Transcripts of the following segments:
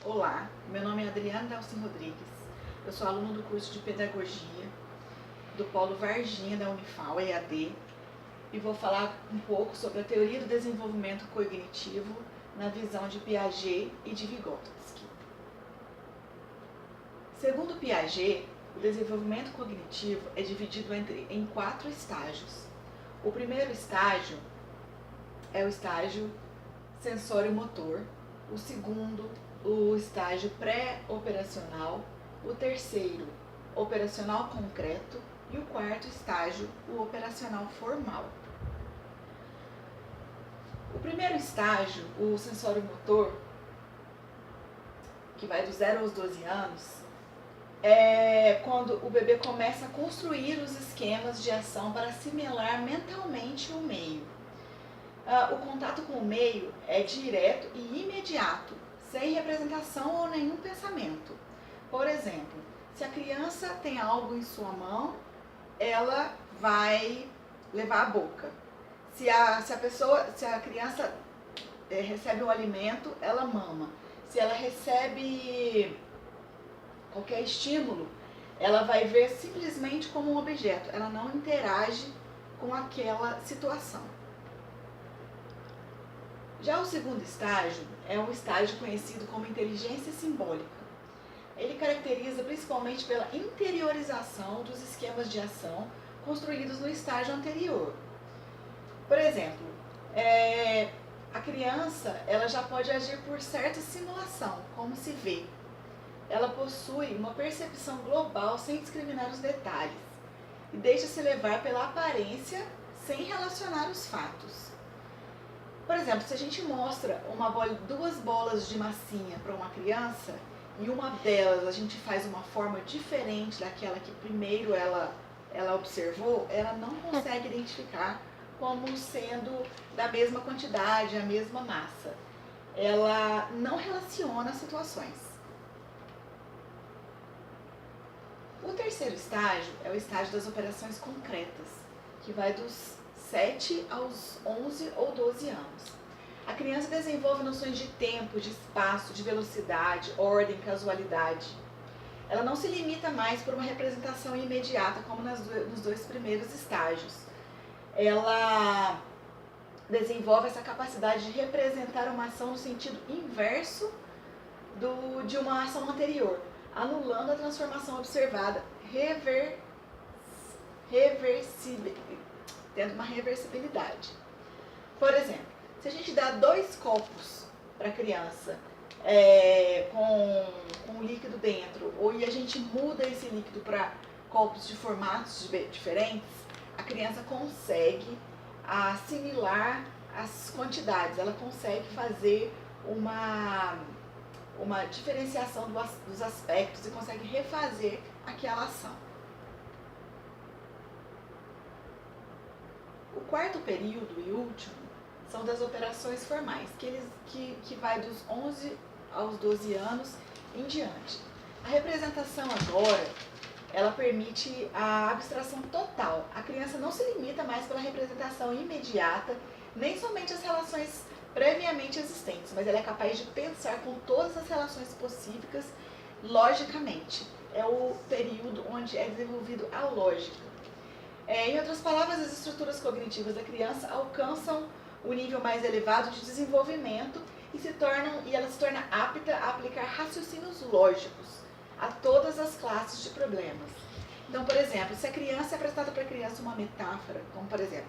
Olá, meu nome é Adriana Dalcin Rodrigues, eu sou aluna do curso de Pedagogia do Polo Varginha da Unifal, EAD, e vou falar um pouco sobre a teoria do desenvolvimento cognitivo na visão de Piaget e de Vygotsky. Segundo Piaget, o desenvolvimento cognitivo é dividido em 4 estágios. O primeiro estágio é o estágio sensório-motor, o segundo, o estágio pré-operacional, o terceiro, operacional concreto, e o quarto estágio, o operacional formal. O primeiro estágio, o sensório-motor, que vai do 0 aos 12 anos, é quando o bebê começa a construir os esquemas de ação para assimilar mentalmente o meio. O contato com o meio é direto e imediato, sem representação ou nenhum pensamento. Por exemplo, se a criança tem algo em sua mão, ela vai levar à boca. Se a criança recebe um alimento, ela mama. Se ela recebe qualquer estímulo, ela vai ver simplesmente como um objeto. Ela não interage com aquela situação. Já o segundo estágio é um estágio conhecido como inteligência simbólica. Ele caracteriza principalmente pela interiorização dos esquemas de ação construídos no estágio anterior. Por exemplo, a criança ela já pode agir por certa simulação, como se vê. Ela possui uma percepção global sem discriminar os detalhes e deixa-se levar pela aparência sem relacionar os fatos. Por exemplo, se a gente mostra duas bolas de massinha para uma criança e uma delas a gente faz uma forma diferente daquela que primeiro ela observou, ela não consegue identificar como sendo da mesma quantidade, a mesma massa. Ela não relaciona as situações. O terceiro estágio é o estágio das operações concretas, que vai dos 7 aos 11 ou 12 anos. A criança desenvolve noções de tempo, de espaço, de velocidade, ordem, casualidade. Ela não se limita mais por uma representação imediata, como nos 2 primeiros estágios. Ela desenvolve essa capacidade de representar uma ação no sentido inverso de uma ação anterior, anulando a transformação observada, tendo uma reversibilidade. Por exemplo, se a gente dá 2 copos para a criança com líquido dentro, e a gente muda esse líquido para copos de formatos diferentes, a criança consegue assimilar as quantidades, ela consegue fazer uma diferenciação dos aspectos e consegue refazer aquela ação. O quarto período e último são das operações formais, que vai dos 11 aos 12 anos em diante. A representação agora, ela permite a abstração total. A criança não se limita mais pela representação imediata, nem somente as relações previamente existentes, mas ela é capaz de pensar com todas as relações possíveis logicamente. É o período onde é desenvolvido a lógica. Em outras palavras, as estruturas cognitivas da criança alcançam o nível mais elevado de desenvolvimento e ela se torna apta a aplicar raciocínios lógicos a todas as classes de problemas. Então, por exemplo, se a criança é apresentada para a criança uma metáfora, como por exemplo,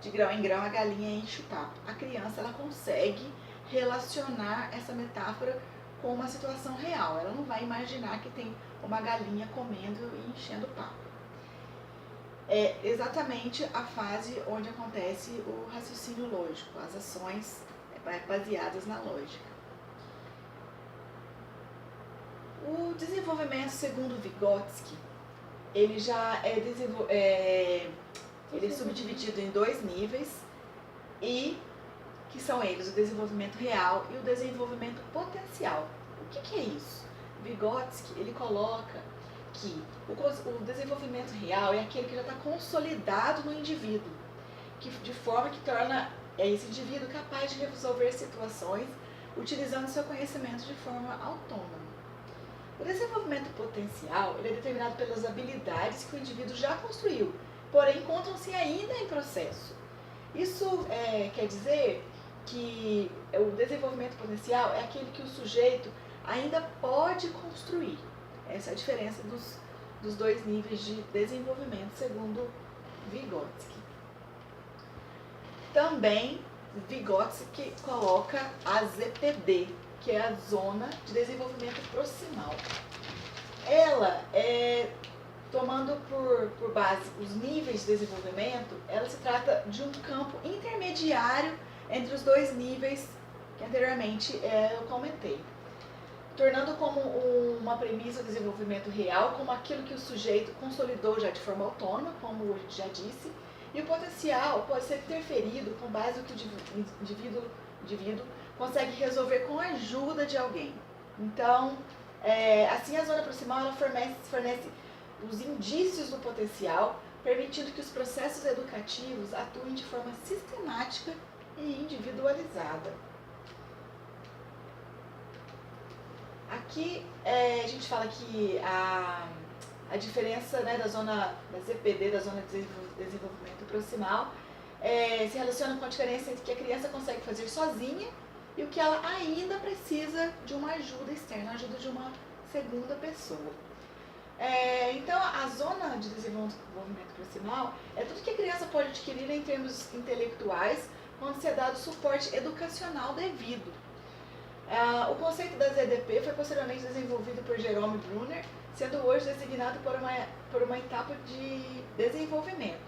de grão em grão a galinha enche o papo, a criança ela consegue relacionar essa metáfora com uma situação real. Ela não vai imaginar que tem uma galinha comendo e enchendo o papo. É exatamente a fase onde acontece o raciocínio lógico, as ações baseadas na lógica. O desenvolvimento segundo Vygotsky, ele já ele é subdividido em 2 níveis, que são eles, o desenvolvimento real e o desenvolvimento potencial. O que é isso? Vygotsky, ele coloca que o desenvolvimento real é aquele que já está consolidado no indivíduo, de forma que torna esse indivíduo capaz de resolver situações utilizando seu conhecimento de forma autônoma. O desenvolvimento potencial ele é determinado pelas habilidades que o indivíduo já construiu, porém encontram-se ainda em processo. Isso quer dizer que o desenvolvimento potencial é aquele que o sujeito ainda pode construir. Essa é a diferença dos dois níveis de desenvolvimento, segundo Vygotsky. Também Vygotsky coloca a ZPD, que é a Zona de Desenvolvimento Proximal. Ela, tomando por base os níveis de desenvolvimento, ela se trata de um campo intermediário entre os dois níveis que anteriormente eu comentei, tornando como uma premissa o desenvolvimento real como aquilo que o sujeito consolidou já de forma autônoma, como a gente já disse, e o potencial pode ser interferido com base no que o indivíduo consegue resolver com a ajuda de alguém. Então, assim a zona proximal ela fornece os indícios do potencial, permitindo que os processos educativos atuem de forma sistemática e individualizada. Aqui a gente fala que a diferença da zona da ZPD, da zona de desenvolvimento proximal, se relaciona com a diferença entre o que a criança consegue fazer sozinha e o que ela ainda precisa de uma ajuda externa, a ajuda de uma segunda pessoa. Então, a zona de desenvolvimento proximal é tudo que a criança pode adquirir em termos intelectuais quando se é dado suporte educacional devido. O conceito da ZDP foi posteriormente desenvolvido por Jerome Brunner, sendo hoje designado por uma etapa de desenvolvimento.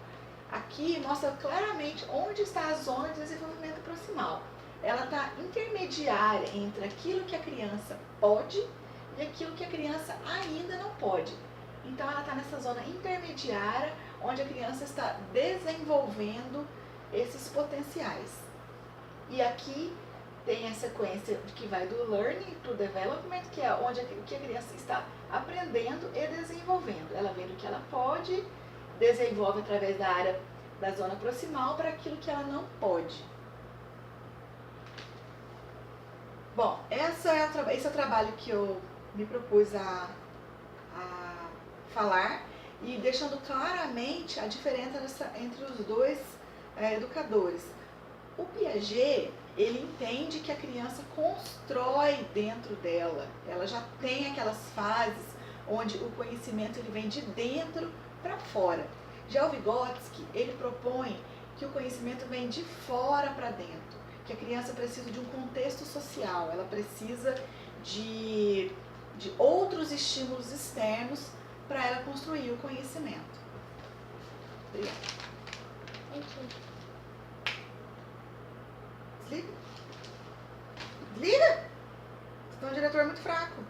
Aqui mostra claramente onde está a zona de desenvolvimento proximal. Ela está intermediária entre aquilo que a criança pode e aquilo que a criança ainda não pode. Então ela está nessa zona intermediária, onde a criança está desenvolvendo esses potenciais. E aqui tem a sequência que vai do learning to development, que é onde a criança está aprendendo e desenvolvendo. Ela vê o que ela pode, desenvolve através da área da zona proximal para aquilo que ela não pode. Bom, esse é o trabalho que eu me propus a falar e deixando claramente a diferença entre os dois educadores. O Piaget, ele entende que a criança constrói dentro dela, ela já tem aquelas fases onde o conhecimento ele vem de dentro para fora. Já o Vygotsky, ele propõe que o conhecimento vem de fora para dentro, que a criança precisa de um contexto social, ela precisa de outros estímulos externos para ela construir o conhecimento. Obrigada. Desliga? Desliga? Você é um diretor muito fraco.